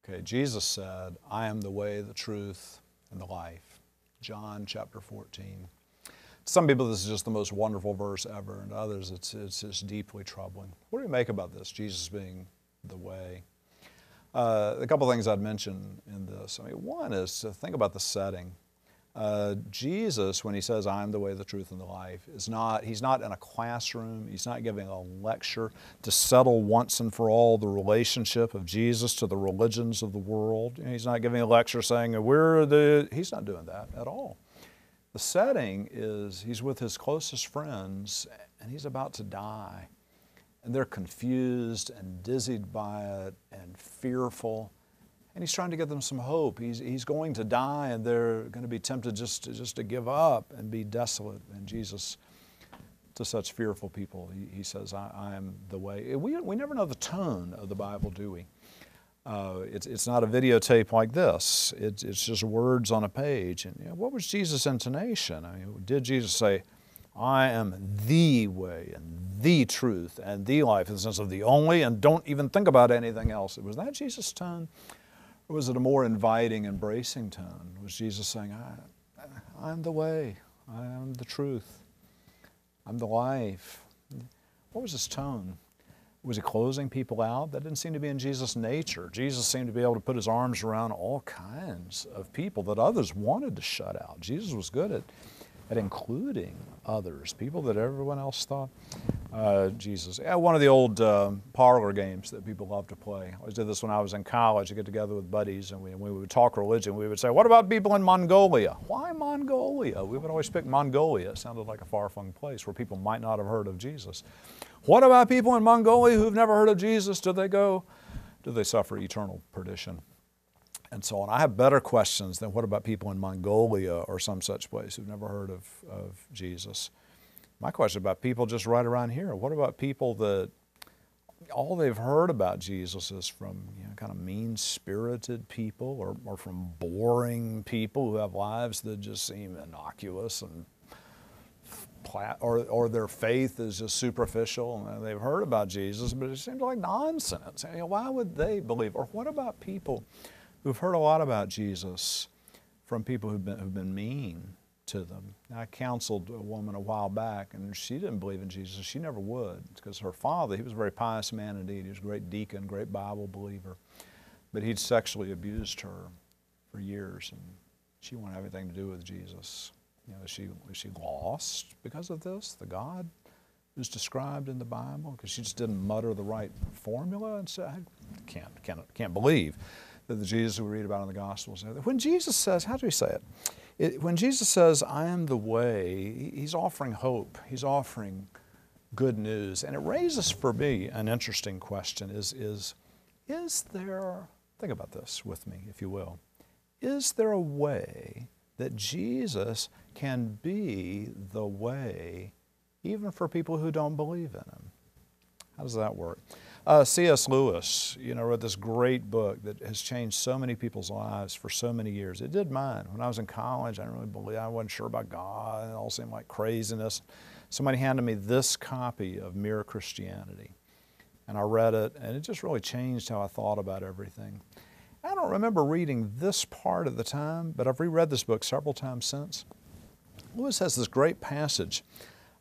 Okay, Jesus said, I am the way, the truth, and the life. John chapter 14. To some people, this is just the most wonderful verse ever, and to others, it's just deeply troubling. What do you make about this, Jesus being the way? A couple things I'd mention in this. One is to think about the setting. Jesus, when he says, I am the way, the truth, and the life, he's not in a classroom. He's not giving a lecture to settle once and for all the relationship of Jesus to the religions of the world. He's not giving a lecture saying, he's not doing that at all. The setting is he's with his closest friends and he's about to die. And they're confused and dizzied by it and fearful. And he's trying to give them some hope. He's going to die and they're going to be tempted just to give up and be desolate. And Jesus, to such fearful people, he says, I am the way. We never know the tone of the Bible, do we? It's not a videotape like this. It's just words on a page. And what was Jesus' intonation? Did Jesus say, I am the way and the truth and the life, in the sense of the only, and don't even think about anything else? Was that Jesus' tone? Or was it a more inviting, embracing tone? Was Jesus saying, I'm the way, I am the truth, I'm the life? What was his tone? Was he closing people out? That didn't seem to be in Jesus' nature. Jesus seemed to be able to put his arms around all kinds of people that others wanted to shut out. Jesus was good at including others, people that everyone else thought. Jesus. One of the old parlor games that people love to play. I always did this when I was in college. I get together with buddies and we would talk religion. We would say, what about people in Mongolia? Why Mongolia? We would always pick Mongolia. It sounded like a far-flung place where people might not have heard of Jesus. What about people in Mongolia who've never heard of Jesus? Do they suffer eternal perdition? And so on. I have better questions than what about people in Mongolia or some such place who've never heard of Jesus? My question about people just right around here. What about people that all they've heard about Jesus is from kind of mean-spirited people or from boring people who have lives that just seem innocuous and or their faith is just superficial and they've heard about Jesus, but it seems like nonsense. Why would they believe? Or what about people who've heard a lot about Jesus from people who've been mean to them? I counseled a woman a while back, and she didn't believe in Jesus. She never would, because her father, he was a very pious man indeed. He was a great deacon, great Bible believer, but he'd sexually abused her for years, and she wouldn't have anything to do with Jesus. Is she lost because of this, the God who's described in the Bible? Because she just didn't mutter the right formula and say, I can't believe that the Jesus we read about in the Gospels. When Jesus says, how do we say it? When Jesus says, I am the way, he's offering hope. He's offering good news. And it raises for me an interesting question. Is there, think about this with me, if you will, is there a way that Jesus can be the way even for people who don't believe in him? How does that work? C.S. Lewis, wrote this great book that has changed so many people's lives for so many years. It did mine. When I was in college, I wasn't sure about God. It all seemed like craziness. Somebody handed me this copy of Mere Christianity, and I read it, and it just really changed how I thought about everything. I don't remember reading this part at the time, but I've reread this book several times since. Lewis has this great passage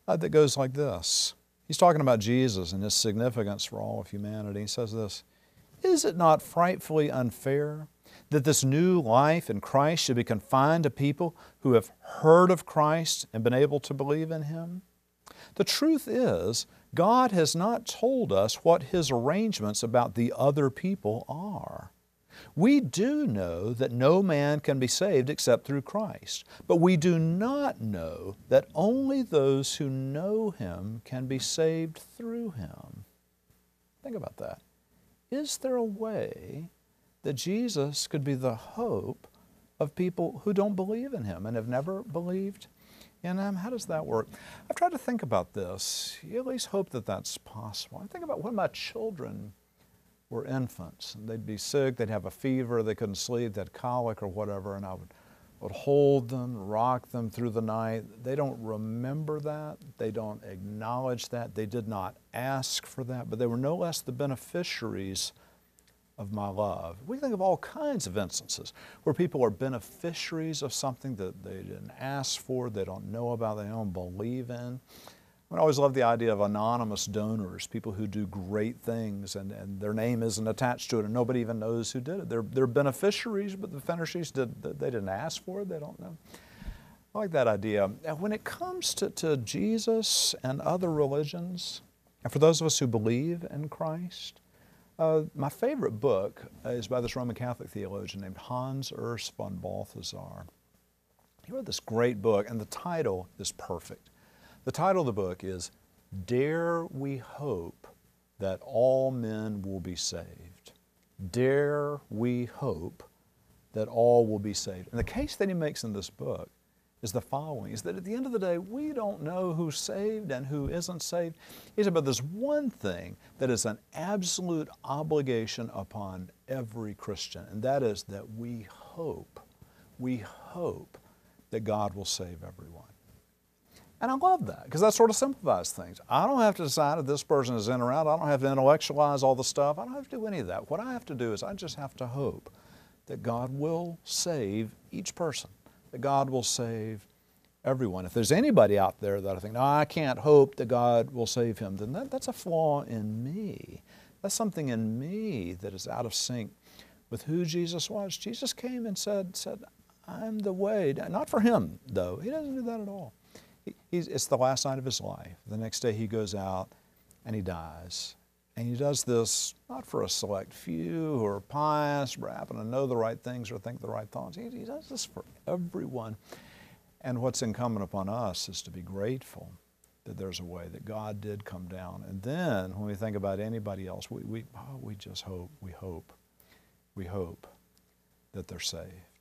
that goes like this. He's talking about Jesus and his significance for all of humanity. He says this, is it not frightfully unfair that this new life in Christ should be confined to people who have heard of Christ and been able to believe in him? The truth is, God has not told us what his arrangements about the other people are. We do know that no man can be saved except through Christ, but we do not know that only those who know him can be saved through him. Think about that. Is there a way that Jesus could be the hope of people who don't believe in him and have never believed in him? How does that work? I've tried to think about this. You at least hope that that's possible. I think about when my children were infants, and they'd be sick, they'd have a fever, they couldn't sleep, they had colic or whatever, and I would hold them, rock them through the night. They don't remember that. They don't acknowledge that. They did not ask for that, but they were no less the beneficiaries of my love. We think of all kinds of instances where people are beneficiaries of something that they didn't ask for, they don't know about, they don't believe in. I always love the idea of anonymous donors, people who do great things and their name isn't attached to it and nobody even knows who did it. They're beneficiaries, but the beneficiaries they didn't ask for it, they don't know. I like that idea. And when it comes to Jesus and other religions, and for those of us who believe in Christ, my favorite book is by this Roman Catholic theologian named Hans Urs von Balthasar. He wrote this great book, and the title is perfect. The title of the book is Dare We Hope That All Men Will Be Saved. Dare we hope that all will be saved. And the case that he makes in this book is the following, is that at the end of the day, we don't know who's saved and who isn't saved. He said, but there's one thing that is an absolute obligation upon every Christian, and that is that we hope that God will save everyone. And I love that, because that sort of simplifies things. I don't have to decide if this person is in or out. I don't have to intellectualize all the stuff. I don't have to do any of that. What I have to do is I just have to hope that God will save each person, that God will save everyone. If there's anybody out there that I think, no, I can't hope that God will save him, then that's a flaw in me. That's something in me that is out of sync with who Jesus was. Jesus came and said, I'm the way. Not for him, though. He doesn't do that at all. It's the last night of his life. The next day he goes out and he dies. And he does this not for a select few who are pious, or happen to know the right things or think the right thoughts. He does this for everyone. And what's incumbent upon us is to be grateful that there's a way that God did come down. And then when we think about anybody else, we just hope, we hope that they're saved.